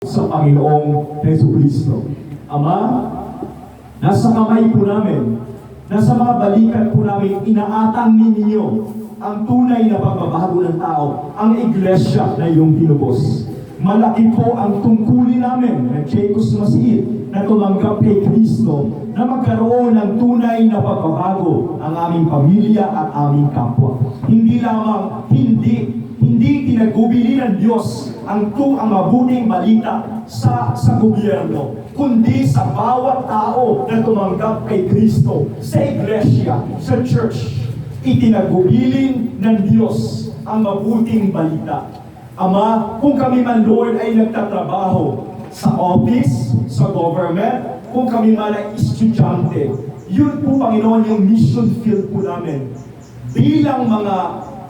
sa Panginoong Jesucristo. Ama, nasa kamay po namin, nasa mga balikat po namin, inaatang ninyo ang tunay na pagbabago ng tao, ang iglesia na iyong pinubos. Malaki po ang tungkulin namin ng Jacob's Masiit na tumanggap kay Kristo na magkaroon ng tunay na pagbabago ang aming pamilya at aming kapwa. Hindi lamang, hindi tinagubili ng Diyos ang mabuting balita sa gobyerno, kundi sa bawat tao na tumanggap kay Kristo, sa iglesia, sa church. Itinagubili ng Diyos ang mabuting balita. Ama, kung kami man, Lord, ay nagtatrabaho sa office, sa government, kung kami man ay estudyante, yun po, Panginoon, yung mission field po namin. Bilang mga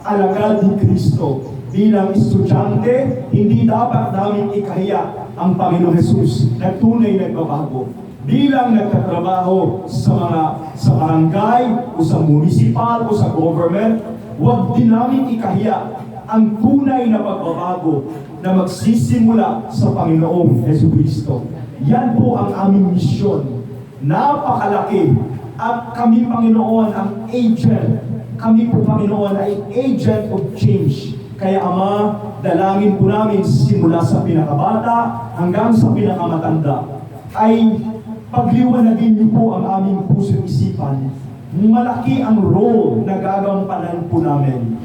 alagad ni Kristo, bilang estudyante, hindi dapat namin ikahiya ang Panginoon Jesus na tunay na nagbabago. Bilang nagtatrabaho sa barangay, o sa municipal, o sa government, huwag din namin ikahiya ang tunay na pagbabago na magsisimula sa Panginoong Jesucristo. Yan po ang aming misyon. Napakalaki. At kami, Panginoon, ang agent. Kami po, Panginoon, ay agent of change. Kaya, Ama, dalangin po namin simula sa pinakabata hanggang sa pinakamatanda ay pagliwanagin niyo po ang aming puso at isipan. Malaki ang role na gagampanan po namin.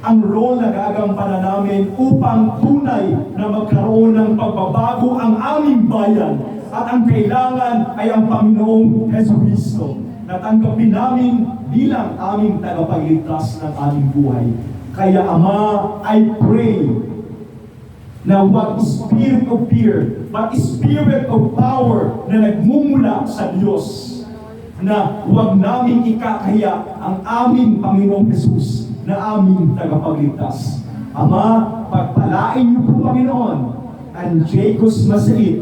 Ang role na gagampanan namin upang tunay na magkaroon ng pagbabago ang aming bayan. At ang kailangan ay ang Panginoong Jesucristo. Natanggapin namin bilang aming tagapagligtas ng aming buhay. Kaya, Ama, I pray na huwag spirit of fear, but spirit of power na nagmumula sa Diyos, na huwag namin ikakaya ang aming Panginoong Jesus na aming tagapagligtas. Ama, pagpalain niyo po, Panginoon, ang Jacob's Masiit,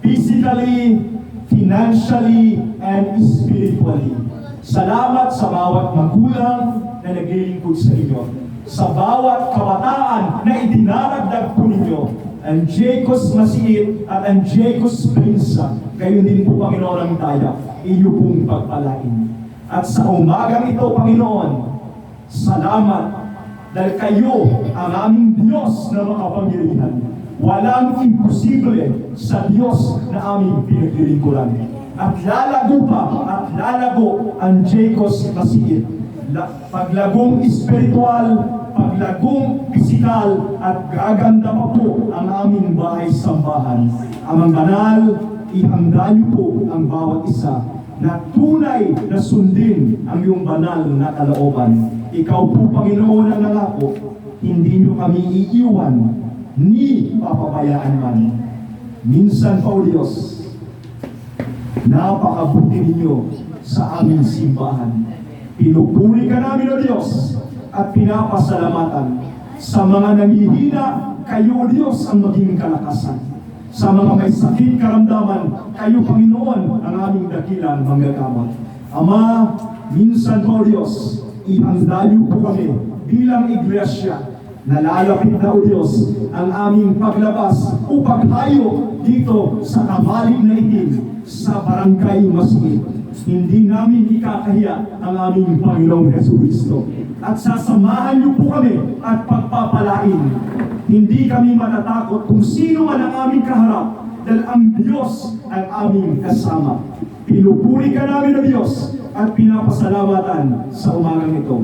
physically, financially, and spiritually. Salamat sa bawat magulang na naglilingkod sa inyo. Sa bawat kabataan na idinaragdag po ninyo, ang Jacob's Masiit at ang Jacob's Prinsa, kayo din po, Panginoon, ang daya, iyo pong pagpalain. At sa umagang ito, Panginoon, salamat dahil kayo ang aming Diyos na makapangyarihan. Walang imposible sa Diyos na aming pinaglilingkuran. At lalago pa at lalago ang Jacob's Masiit. Paglagong espiritual, paglagong pisikal, at gaganda pa po ang aming bahay-sambahan. Amang banal, ihanda niyo po ang bawat isa na tunay na sundin ang iyong banal na kalooban. Ikaw po, Panginoon, ang nangako, hindi niyo kami iiwan, ni papabayaan man. Minsan pa, O Diyos, napakabuti ninyo sa aming simbahan. Pinupuri ka namin, O Diyos, at pinapasalamatan. Sa mga nanghihina, kayo, O Diyos, ang maging kalakasan. Sa mga may sakit karamdaman, kayo, Panginoon, ang aming dakilang manggagamot. Ama, minsan po, Diyos, ihanda niyo po kami bilang iglesia. Nalalapit na, O Diyos, ang aming paglabas o paghayo dito sa Kamalig na Itim, sa Barangay Masiit. Hindi namin ikakahiya ang aming Panginoong Jesucristo. At sasamahan niyo po kami at pagpapalain. Hindi kami matatakot kung sino man ang aming kaharap, dahil ang Diyos ang aming kasama. Pinupuri ka namin, O Diyos, at pinapasalamatan sa umagang ito.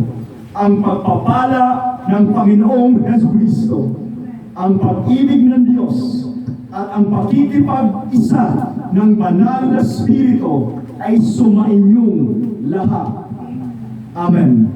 Ang pagpapala ng Panginoong Jesucristo, ang pag-ibig ng Diyos, at ang pakikipag-isa ng banal na Espiritu ay sumainyong lahat. Amen.